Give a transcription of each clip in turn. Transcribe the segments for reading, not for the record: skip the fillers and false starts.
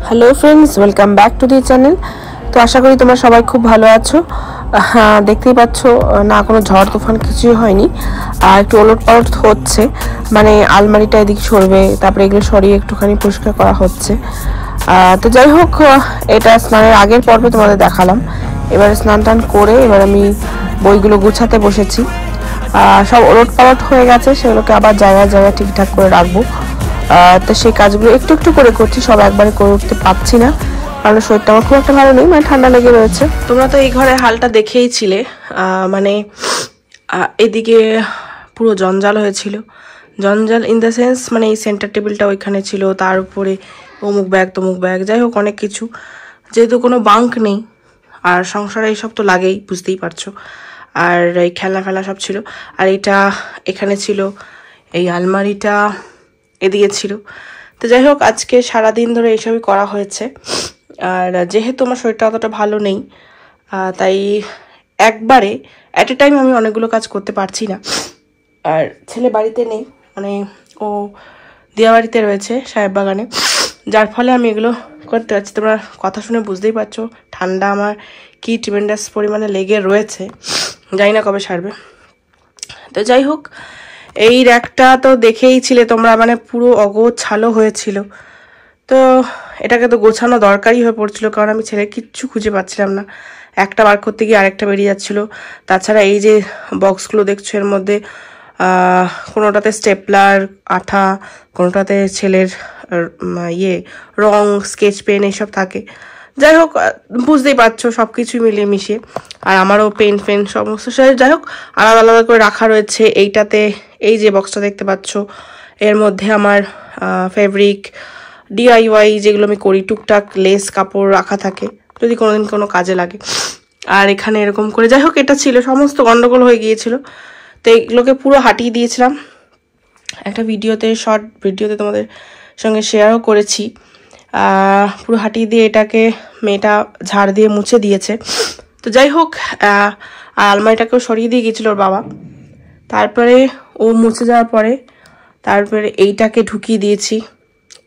Hello friends, welcome back to the channel. তো আশা করি তোমরা সবাই খুব ভালো আছো। দেখতেই পাচ্ছ না, কোনো ঝড় তুফান কিছুই হয়নি, আর একটু ওলট পালট হচ্ছে, মানে আলমারিটা এদিকে সরবে, তারপরে এগুলো সরিয়ে একটুখানি পরিষ্কার করা হচ্ছে। তো যাই হোক, এটা স্নানের আগের পর্বে তোমাদের দেখালাম। এবারে স্নান টান করে এবার আমি বইগুলো গুছাতে বসেছি। সব ওলট পালট হয়ে গেছে, সেগুলোকে আবার জায়গায় জায়গায় ঠিকঠাক করে রাখবো। তো সেই কাজগুলো একটু একটু করে করছি, সব একবারে করে উঠতে পারছি না, কারণ শরীরটা আমার খুব একটা ভালো নেই, মানে ঠান্ডা লেগে রয়েছে। তোমরা তো এই ঘরের হালটা দেখেই ছিলে, মানে এদিকে পুরো জঞ্জাল হয়েছিল। জঞ্জাল ইন দ্য সেন্স, মানে এই সেন্টার টেবিলটা ওইখানে ছিল, তার উপরে অমুক ব্যাগ তমুক ব্যাগ, যাই হোক অনেক কিছু, যেহেতু কোনো বাঙ্ক নেই আর সংসারে এইসব তো লাগেই, বুঝতেই পারছো। আর এই খেলনা ফেলা সব ছিল, আর এইটা এখানে ছিল, এই আলমারিটা এদিকে ছিল। তো যাই হোক, আজকে সারাদিন ধরে এইসবই করা হয়েছে। আর যেহেতু আমার শরীরটা অতটা ভালো নেই, তাই একবারে অ্যাট এ টাইম আমি অনেকগুলো কাজ করতে পারছি না। আর ছেলে বাড়িতে নেই, মানে ও দিয়া বাড়িতে রয়েছে সাহেব বাগানে, যার ফলে আমি এগুলো করতে পারছি। তোমরা কথা শুনে বুঝতেই পারছো ঠান্ডা আমার কি ট্রিমেন্ডাস পরিমাণে লেগে রয়েছে, জানি না কবে সারবে। তো যাই হোক, এই র্যাকটা তো দেখেই ছিলে তোমরা, মানে পুরো অগোছালো হয়েছিল। তো এটাকে তো গোছানো দরকারই হয়ে পড়ছিল, কারণ আমি ছেলে কিচ্ছু খুঁজে পাচ্ছিলাম না। একটা বার করতে গিয়ে আরেকটা বেরিয়ে যাচ্ছিলো। তাছাড়া এই যে বক্সগুলো দেখছো, এর মধ্যে কোনোটাতে স্টেপলার, আঠা, কোনোটাতে ছেলের রং, স্কেচ পেন এইসব থাকে। যাই হোক, বুঝতেই পারছো সব কিছুই মিলিয়ে মিশিয়ে। আর আমারও পেন ফেন সমস্ত, যাই হোক আলাদা আলাদা করে রাখা রয়েছে। এইটাতে এই যে বক্সটা দেখতে পাচ্ছ, এর মধ্যে আমার ফেব্রিক, ডিআইওয়াই যেগুলো আমি করি, টুকটাক লেস কাপড় রাখা থাকে যদি কোনোদিন কোনো কাজে লাগে। আর এখানে এরকম করে, যাই হোক এটা ছিল, সমস্ত গন্ডগোল হয়ে গিয়েছিল। তো এইগুলোকে পুরো হাঁটিয়ে দিয়েছিলাম, একটা শর্ট ভিডিওতে তোমাদের সঙ্গে শেয়ারও করেছি। পুরো হাঁটিয়ে দিয়ে এটাকে মেয়েটা ঝাড় দিয়ে মুছে দিয়েছে। তো যাই হোক, আলমারিটাকেও সরিয়ে দিয়ে গিয়েছিল ওর বাবা। তারপরে ও মুছে যাওয়ার পরে তারপরে এইটাকে ঢুকিয়ে দিয়েছি।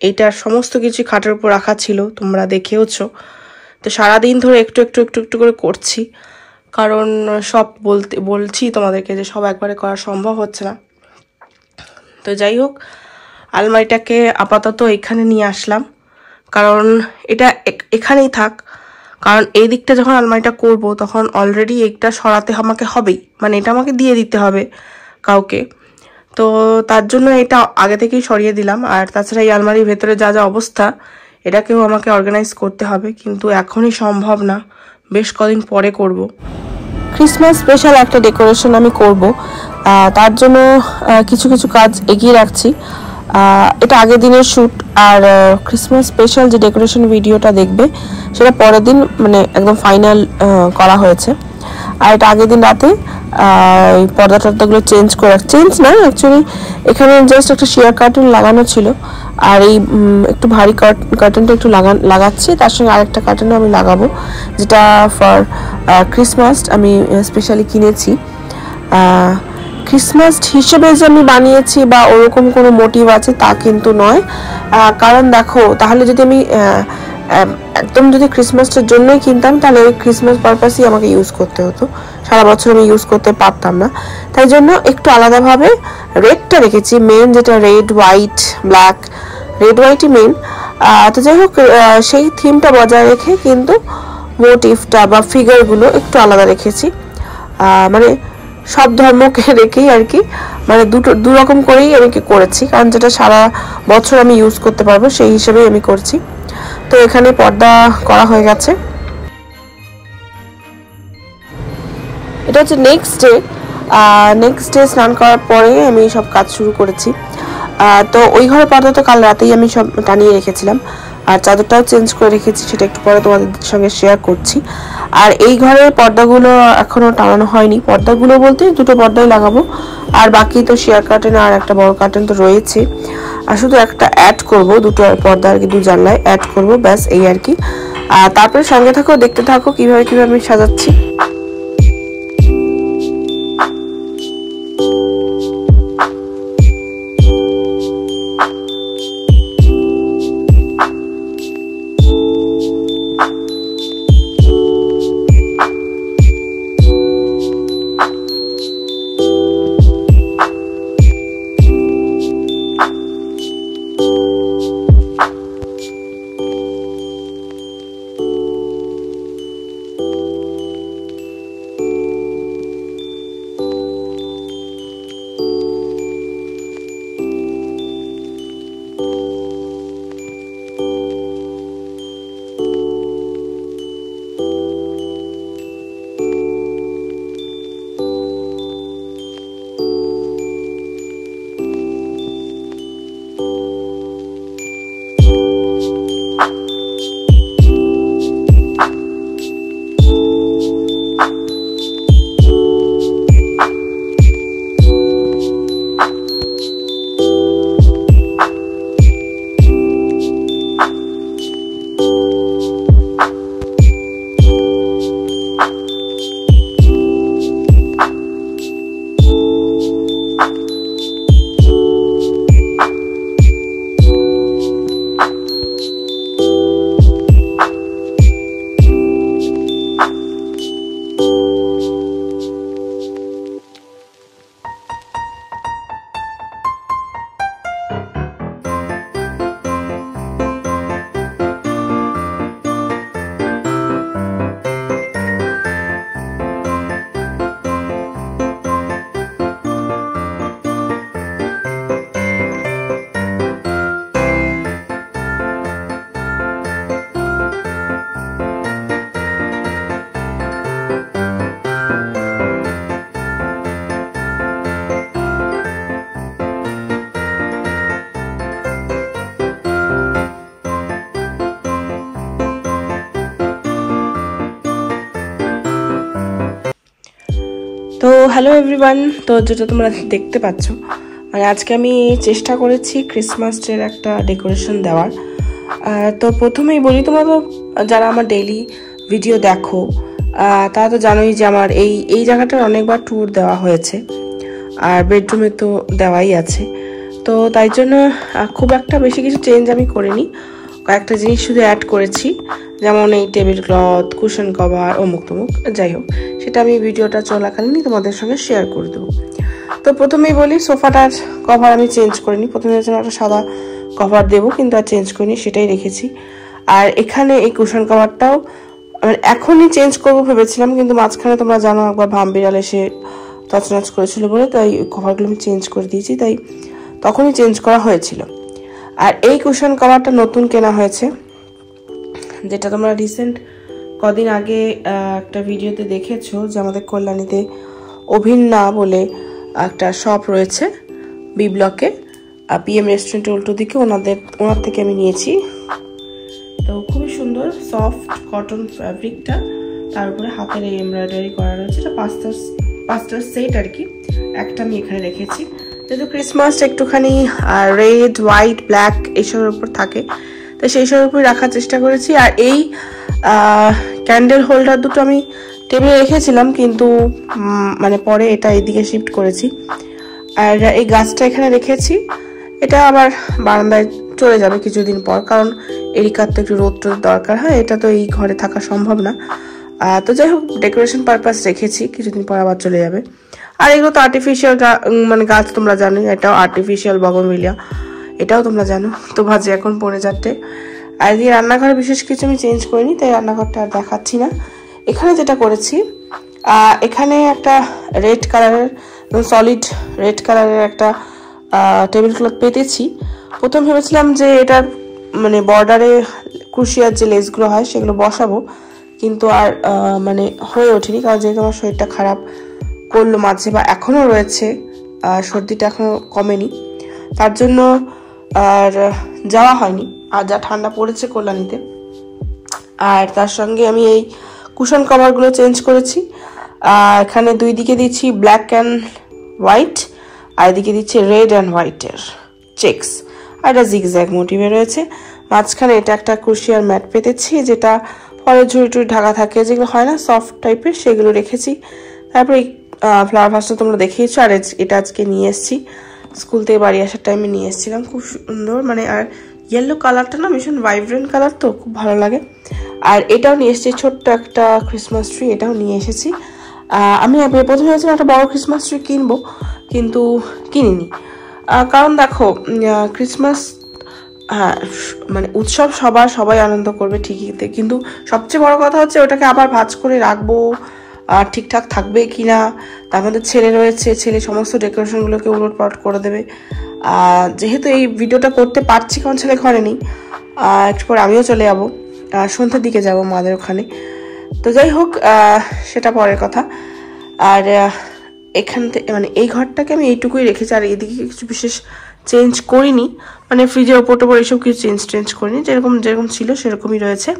এইটার সমস্ত কিছু খাটের উপর রাখা ছিল, তোমরা দেখেওছো। তো সারাদিন ধরে একটু একটু একটু একটু করে করছি, কারণ সব বলছি তোমাদেরকে যে সব একবারে করা সম্ভব হচ্ছে না। তো যাই হোক, আলমারিটাকে আপাতত এখানে নিয়ে আসলাম, কারণ এটা এখানেই থাক। কারণ এই দিকটা যখন আলমারিটা করব, তখন অলরেডি এটা সরাতে আমাকে হবেই, মানে এটা আমাকে দিয়ে দিতে হবে কাউকে। তো তার জন্য এটা আগে থেকেই সরিয়ে দিলাম। আর তাছাড়া এই আলমারির ভেতরে যা যা অবস্থা, এটাকেও আমাকে অর্গানাইজ করতে হবে, কিন্তু এখনই সম্ভব না, বেশ কদিন পরে করব। ক্রিসমাস স্পেশাল একটা ডেকোরেশন আমি করব, তার জন্য কিছু কিছু কাজ এগিয়ে রাখছি। এটা আগের দিনের শ্যুট, আর ক্রিসমাস স্পেশাল যে ডেকোরেশন ভিডিওটা দেখবে সেটা পরের দিন, মানে একদম ফাইনাল করা হয়েছে। আর এটা আগের দিন রাতে এই পর্দা টর্দাগুলো চেঞ্জ না, অ্যাকচুয়ালি এখানে জাস্ট একটা শেয়ার কার্টেন লাগানো ছিল, আর এই একটু ভারী কার্টেনটা একটু লাগাচ্ছি, তার সঙ্গে আরেকটা কার্টেনও আমি লাগাবো, যেটা ফর ক্রিসমাস আমি স্পেশালি কিনেছি। ক্রিসমাস হিসেবে যে আমি বানিয়েছি বা ওরকম কোনো মোটিভ আছে তা কিন্তু নয়, কারণ দেখো, তাহলে যদি আমি একদম যদি ক্রিসমাসটার জন্যই কিনতাম, তাহলে ওই ক্রিসমাস পারপাসই আমাকে ইউজ করতে হতো, সারা বছর আমি ইউজ করতে পারতাম না। তাই জন্য একটু আলাদাভাবে রেডটা রেখেছি, মেন যেটা রেড হোয়াইট ব্ল্যাক, রেড হোয়াইটই মেন। তো যাই হোক, সেই থিমটা বজায় রেখে কিন্তু মোটিভটা বা ফিগারগুলো একটু আলাদা রেখেছি, মানে সব ধর্মকে রেখেই আর কি, মানে দু রকম করেই আমি করেছি, কারণ যেটা সারা বছর আমি ইউজ করতে পারবো সেই হিসেবেই আমি করছি। তো এখানে পর্দা করা হয়ে গেছে। এটা হচ্ছে নেক্সট ডে স্নান করার পরে আমি সব কাজ শুরু করেছি। তো ওই ঘরের পর্দা তো কাল রাতেই আমি সব টানিয়ে রেখেছিলাম, আর চাদরটাও চেঞ্জ করে রেখেছি, সেটা একটু পরে তোমাদের সঙ্গে শেয়ার করছি। আর এই ঘরের পর্দাগুলো এখনও টানানো হয়নি, পর্দাগুলো বলতে দুটো পর্দাই লাগাবো, আর বাকি তো শেয়ার কার্টেন আর একটা বড় কার্টেন তো রয়েছে, আর শুধু একটা অ্যাড করব, দুটো পর্দা আর কি, দু জানলায় অ্যাড করব, ব্যাস এই আর কি। আর তারপরে সঙ্গে থাকো, দেখতে থাকো কিভাবে আমি সাজাচ্ছি। হ্যালো এভরিওয়ান, তো যেটা তোমরা দেখতে পাচ্ছ মানে আজকে আমি চেষ্টা করেছি ক্রিসমাস ট্রির একটা ডেকোরেশন দেওয়ার। তো প্রথমেই বলি, তোমরা তো যারা আমার ডেইলি ভিডিও দেখো তারা তো জানোই যে আমার এই জায়গাটার অনেকবার ট্যুর দেওয়া হয়েছে, আর বেডরুমে তো দেওয়াই আছে। তো তাই জন্য খুব একটা বেশি কিছু চেঞ্জ আমি করিনি, কয়েকটা জিনিস শুধু অ্যাড করেছি, যেমন এই টেবিল ক্লথ, কুশন কভার, অমুক তমুক, যাই হোক সেটা আমি ভিডিওটা চলাকালীনই তোমাদের সঙ্গে শেয়ার করে দেবো। তো প্রথমেই বলি, সোফাটার কভার আমি চেঞ্জ করিনি। প্রথমে একটা সাদা কভার দেবো, কিন্তু আর চেঞ্জ করিনি, সেটাই রেখেছি। আর এখানে এই কুশন কভারটাও এখনই চেঞ্জ করবো ভেবেছিলাম, কিন্তু মাঝখানে তোমরা জানো একবার ভামবিড়াল এসে তছনছ করেছিল বলে তাই কভারগুলো আমি চেঞ্জ করে দিয়েছি, তাই তখনই চেঞ্জ করা হয়েছিল। আর এই কুশন কভারটা নতুন কেনা হয়েছে, যেটা তোমরা রিসেন্ট কদিন আগে একটা ভিডিওতে দেখেছো যে আমাদের কল্যাণীতে অভিন্না বলে একটা শপ রয়েছে বি ব্লকে, পিএম রেস্টুরেন্টের উল্টো দিকে, ওনার থেকে আমি নিয়েছি। তো খুবই সুন্দর সফট কটন ফ্যাব্রিকটা, তার উপরে হাতের এই এমব্রয়ডারি করা রয়েছে। এটা পাঁচটা সেট আর কি, একটা আমি এখানে রেখেছি। যেহেতু ক্রিসমাস একটুখানি রেড, হোয়াইট, ব্ল্যাক এইসবের উপর থাকে, তো সেই সবের উপরে রাখার চেষ্টা করেছি। আর এই ক্যান্ডেল হোল্ডার দুটো আমি টেবিলে রেখেছিলাম, কিন্তু মানে পরে এটা এইদিকে শিফট করেছি। আর এই গাছটা এখানে রেখেছি, এটা আবার বারান্দায় চলে যাবে কিছুদিন পর, কারণ এরিকার তো একটু রোদ দরকার হয়, এটা তো এই ঘরে থাকা সম্ভব না। তো যাই হোক, ডেকোরেশন পারপাস রেখেছি, কিছুদিন পর আবার চলে যাবে। আর এগুলো তো আর্টিফিশিয়াল মানে গাছ, তোমরা জানো এটাও আর্টিফিশিয়াল বগনভিলিয়া, এটাও তোমরা জানো। তো বাজে এখন 4:45। আর এদিকে রান্নাঘরে বিশেষ কিছু আমি চেঞ্জ করিনি, তাই রান্নাঘরটা আর দেখাচ্ছি না। এখানে যেটা করেছি, এখানে একটা রেড কালারের, সলিড রেড কালারের একটা টেবিল ক্লথ পেতেছি। প্রথম ভেবেছিলাম যে এটা মানে বর্ডারে ক্রুশিয়ার যে লেসগুলো হয় সেগুলো বসাবো, কিন্তু আর মানে হয়ে ওঠেনি, কারণ যেহেতু আমার শরীরটা খারাপ করলো মাঝে, বা এখনও রয়েছে, সর্দিটা এখনও কমেনি, তার জন্য আর যাওয়া হয়নি। আর যা ঠান্ডা পড়েছে কল্যাণীতে, আর তার সঙ্গে আমি এই কুশন কভারগুলো চেঞ্জ করেছি। এখানে দুই দিকে দিচ্ছি ব্ল্যাক অ্যান্ড হোয়াইট, আর এদিকে দিচ্ছি রেড অ্যান্ড হোয়াইটের চেকস, আর এটা জিগজ্যাগ মোটিভে রয়েছে। মাঝখানে এটা একটা ক্রুশিয়ার ম্যাট পেতেছি, যেটা ফলের ঝুড়ি টুড়ি ঢাকা থাকে, যেগুলো হয় না সফট টাইপের, সেগুলো রেখেছি। তারপরে এই ফ্লাওয়ার ভাসটা তোমরা দেখিয়েছো, আর এটা আজকে নিয়ে এসেছি, স্কুল থেকে বাড়ি আসার টাইমে নিয়ে এসেছিলাম। খুব সুন্দর, মানে আর ইয়েলো কালারটা না ভীষণ ভাইব্রেন্ট কালার, তো খুব ভালো লাগে। আর এটাও নিয়ে এসেছি, ছোট্ট একটা ক্রিসমাস ট্রি, এটাও নিয়ে এসেছি। আমি প্রথমে ভেবেছিলাম একটা বড় ক্রিসমাস ট্রি কিনবো, কিন্তু কিনিনি। কারণ দেখো, ক্রিসমাস হ্যাঁ মানে উৎসব সবাই আনন্দ করবে ঠিকই, কিন্তু সবচেয়ে বড় কথা হচ্ছে ওটাকে আবার ভাঁজ করে রাখবো, আর ঠিকঠাক থাকবে কিনা। তার মধ্যে ছেলে রয়েছে, ছেলে সমস্ত ডেকোরেশনগুলোকে উলটপালট করে দেবে। যেহেতু এই ভিডিওটা করতে পারছি কারণ ছেলে ঘরে নেই, একটু পরে আমিও চলে যাবো, সন্ধ্যার দিকে যাব মাদের ওখানে। তো যাই হোক, সেটা পরের কথা। আর এখান থেকে মানে এই ঘরটাকে আমি এইটুকুই রেখেছি, আর এদিকে কিছু বিশেষ চেঞ্জ করিনি, মানে ফ্রিজের ওপর টোপর এইসব কিছু চেঞ্জ করিনি, যেরকম ছিল সেরকমই রয়েছে।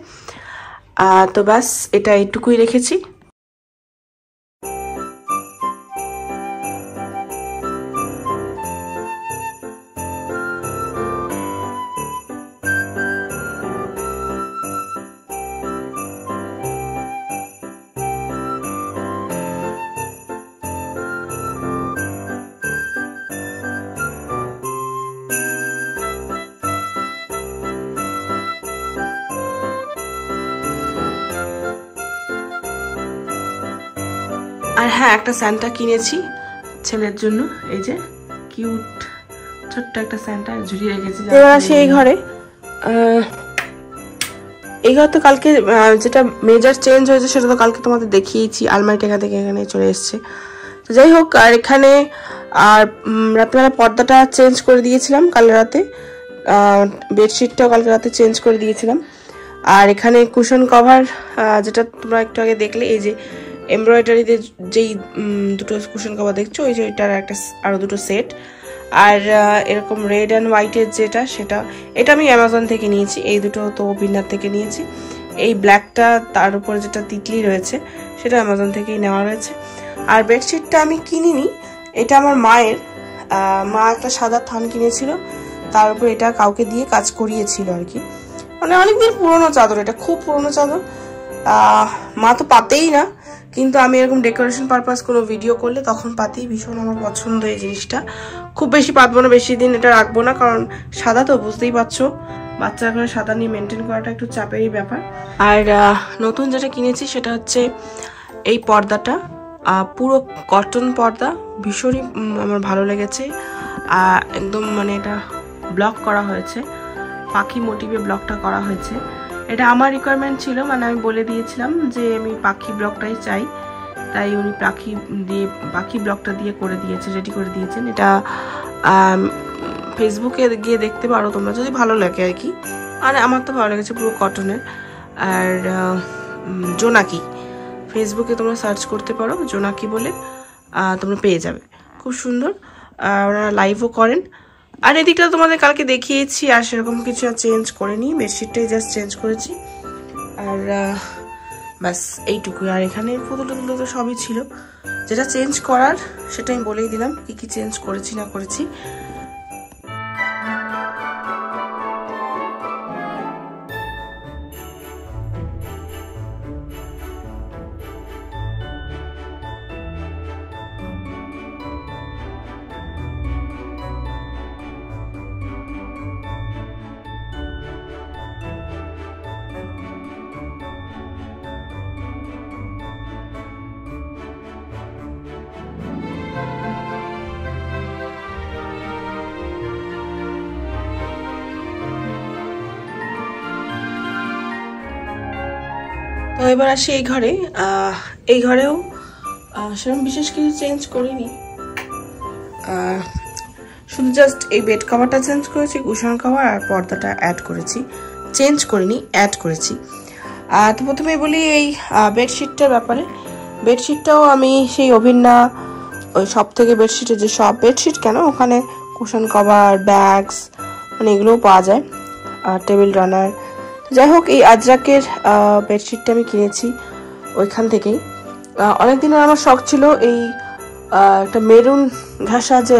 তো ব্যাস, এটা এইটুকুই রেখেছি। আর হ্যাঁ, একটা স্যান্টা কিনেছি ছেলের জন্য, এই যে কিউট ছোট্ট একটা স্যান্টা ঝুলিয়ে রেখেছি। এবার আসি এই ঘরে। এই ঘর তো কালকে যেটা মেজার চেঞ্জ হয়েছে সেটা তো কালকে তোমাদের দেখিয়েছি, আলমারিটা এখান থেকে এখানে চলে এসছে। তো যাই হোক, আর এখানে আর রাত্রিবেলা পর্দাটা চেঞ্জ করে দিয়েছিলাম কাল রাতে, বেডশিটটাও কালকে রাতে চেঞ্জ করে দিয়েছিলাম। আর এখানে কুশন কভার, যেটা তোমরা একটু আগে দেখলে, এই যে এমব্রয়ডারিতে যেই দুটো কুশন কভার দেখছো, ওই যে এটার একটা আরো দুটো সেট। আর এরকম রেড অ্যান্ড হোয়াইটের যেটা, এটা আমি অ্যামাজন থেকে নিয়েছি, এই দুটো তো বিনার থেকে নিয়েছি। এই ব্ল্যাকটা তার উপরে যেটা তিতলি রয়েছে সেটা অ্যামাজন থেকেই নেওয়া রয়েছে। আর বেডশিটটা আমি কিনিনি, এটা আমার মায়ের। মা একটা সাদা থান কিনেছিল, তার উপর এটা কাউকে দিয়ে কাজ করিয়েছিল আর কি। মানে অনেকদিন পুরোনো চাদর, এটা খুব পুরোনো চাদর। মা তো পাতেই না, কিন্তু আমি এরকম ডেকোরেশন পারপাস কোনো ভিডিও করলে তখন পাতেই। ভীষণ আমার পছন্দ এই জিনিসটা। খুব বেশি পাতবো না, বেশি দিন এটা রাখবো না, কারণ সাদা তো বুঝতেই পারছো, বাচ্চার ঘরে সাদা নিয়ে মেনটেন করাটা একটু চাপেরই ব্যাপার। আর নতুন যেটা কিনেছি সেটা হচ্ছে এই পর্দাটা, পুরো কটন পর্দা, ভীষণই আমার ভালো লেগেছে। একদম মানে এটা ব্লক করা হয়েছে, পাখি মোটিভে ব্লকটা করা হয়েছে। এটা আমার রিকোয়ারমেন্ট ছিল, মানে আমি বলে দিয়েছিলাম যে আমি পাখি ব্লকটাই চাই, তাই উনি পাখি ব্লকটা দিয়ে করে দিয়েছে, রেডি করে দিয়েছেন। এটা ফেসবুকে গিয়ে দেখতে পারো তোমরা যদি ভালো লাগে আর কি। আর আমার তো ভালো লেগেছে, পুরো কটনের। আর জোনাকি, ফেসবুকে তোমরা সার্চ করতে পারো জোনাকি বলে, তোমরা পেয়ে যাবে। খুব সুন্দর, ওনারা লাইভও করেন। আর এদিকটা তোমাদের কালকে দেখিয়েছি, আর সেরকম কিছু আর চেঞ্জ করিনি, বেডশিটটাই জাস্ট চেঞ্জ করেছি। আর ব্যাস এইটুকুই। আর এখানে পুতুল টুতুল তো সবই ছিল, যেটা চেঞ্জ করার সেটা আমি বলেই দিলাম, কি কি চেঞ্জ করেছি না করেছি। তো এবার আসি এই ঘরে। এই ঘরেও সেরকম বিশেষ কিছু চেঞ্জ করিনি, শুধু জাস্ট এই বেড কভারটা চেঞ্জ করেছি, কুশন কভার আর পর্দাটা অ্যাড করেছি। চেঞ্জ করিনি, অ্যাড করেছি। তো প্রথমে বলি এই বেডশিটটার ব্যাপারে। বেডশিটটাও আমি সেই অভিন্না ওই সব থেকে বেডশিটের যে সব বেডশিট কেন, ওখানে কুশন কভার, ব্যাগস, মানে এগুলোও পাওয়া যায়, টেবিল রানার। যাই হোক, এই আজরাকের বেডশিটটা আমি কিনেছি ওইখান থেকেই। অনেকদিনের আমার শখ ছিল এই একটা মেরুন ঘাসা যে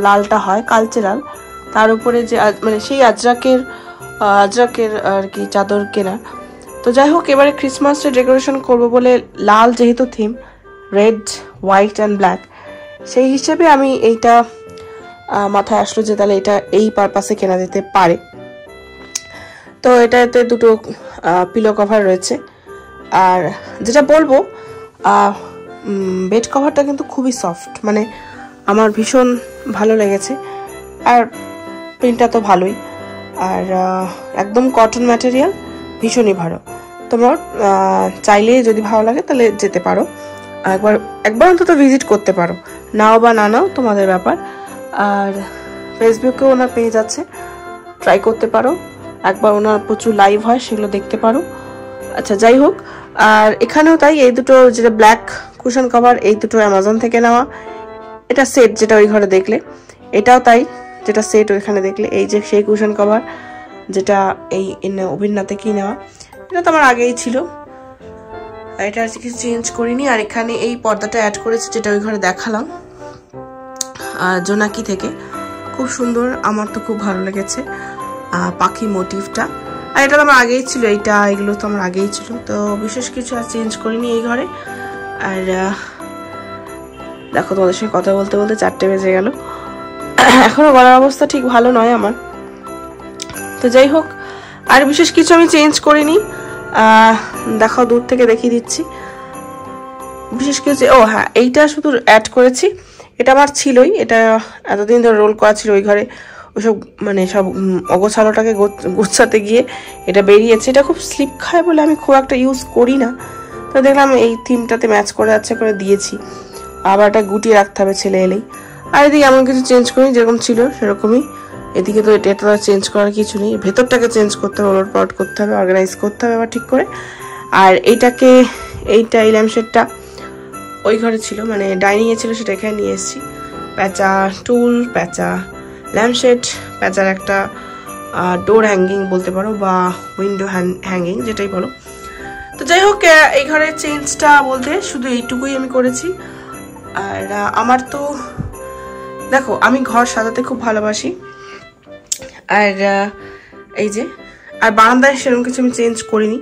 লালটা হয়, কালচে লাল, তার উপরে যে মানে সেই আজরাকের আর কি চাদর কেনা। তো যাই হোক, এবারে ক্রিসমাসে ডেকোরেশন করবো বলে, লাল যেহেতু theme, red, white and black, সেই হিসেবে আমি এইটা মাথায় আসলো যে তাহলে এটা এই পারপাসে কেনা যেতে পারে। তো এটাতে দুটো পিলো কভার রয়েছে। আর যেটা বলবো, বেড কভারটা কিন্তু খুবই সফট, মানে আমার ভীষণ ভালো লেগেছে। আর প্রিন্টটা তো ভালোই, আর একদম কটন ম্যাটেরিয়াল, ভীষণই ভালো। তোমরা চাইলে যদি ভালো লাগে তাহলে যেতে পারো, একবার অন্তত ভিজিট করতে পারো, নাও বা না নাও তোমাদের ব্যাপার। আর ফেসবুকেও ওনার পেজ আছে, ট্রাই করতে পারো, একবার ওনার প্রচুর লাইভ হয়, সেগুলো দেখতে পারো। আচ্ছা, যাই হোক, আর এখানেও তাই, এই দুটো যেটা ব্ল্যাক কুশন কভার, এই দুটো অ্যামাজন থেকে নেওয়া। এটা সেট, যেটা ওই ঘরে দেখলে, এটাও তাই, যেটা সেট ওইখানে দেখলে, এই যে সেই কুশন কভার যেটা এই অভিন্না থেকেই নেওয়া। এটা তো আমার আগেই ছিল, এটা আর কিছু চেঞ্জ করিনি। আর এখানে এই পর্দাটা অ্যাড করেছি, যেটা ওই ঘরে দেখালাম, জোনাকি থেকে। খুব সুন্দর, আমার তো খুব ভালো লেগেছে পাখি মোটিভটা। আর এটা তো আমার আগেই ছিল, এগুলো তো আমার আগেই ছিল, তো বিশেষ কিছু আর চেঞ্জ করিনি এই ঘরে। আর দেখো, তোমাদের সঙ্গে কথা বলতে বলতে 4টে বেজে গেল, এখনো গলার অবস্থা ঠিক ভালো নয় আমার। তো যাই হোক, আর বিশেষ কিছু আমি চেঞ্জ করিনি। দেখো, দূর থেকে দেখিয়ে দিচ্ছি বিশেষ কিছু। ও হ্যাঁ, এইটা শুধু অ্যাড করেছি, এটা আমার ছিলই, এটা এতদিন ধরে রোল করা ছিল ওই ঘরে, ওইসব মানে সব অগোছালোটাকে গোছাতে গিয়ে এটা বেরিয়েছে। এটা খুব স্লিপ খায় বলে আমি খুব একটা ইউজ করি না, তো দেখলাম এই থিমটাতে ম্যাচ করে যাচ্ছে, করে দিয়েছি। আবার এটা গুটিয়ে রাখতে হবে ছেলে এলেই। আর এদিকে এমন কিছু চেঞ্জ করিনি, যেরকম ছিল সেরকমই। এদিকে তো এটা চেঞ্জ করার কিছু নেই, ভেতরটাকে চেঞ্জ করতে হবে, ওলট পালট করতে হবে, অর্গানাইজ করতে হবে আবার ঠিক করে। আর এই ল্যাম্পশেডটা ওই ঘরে ছিল, মানে ডাইনিংয়ে ছিল, সেটা এখানে নিয়ে এসেছি। প্যাঁচা টুল, প্যাঁচা ল্যাম্পশেড, প্যাঁচার একটা ডোর হ্যাঙ্গিং বলতে পারো, বা উইন্ডো হ্যাঙ্গিং, যেটাই বলো। তো যাই হোক, এই ঘরের চেঞ্জটা বলতে শুধু এইটুকুই আমি করেছি। আর আমার তো দেখো আমি ঘর সাজাতে খুব ভালোবাসি, আর এই যে আর বারান্দায় সেরকম কিছু আমি চেঞ্জ করিনি,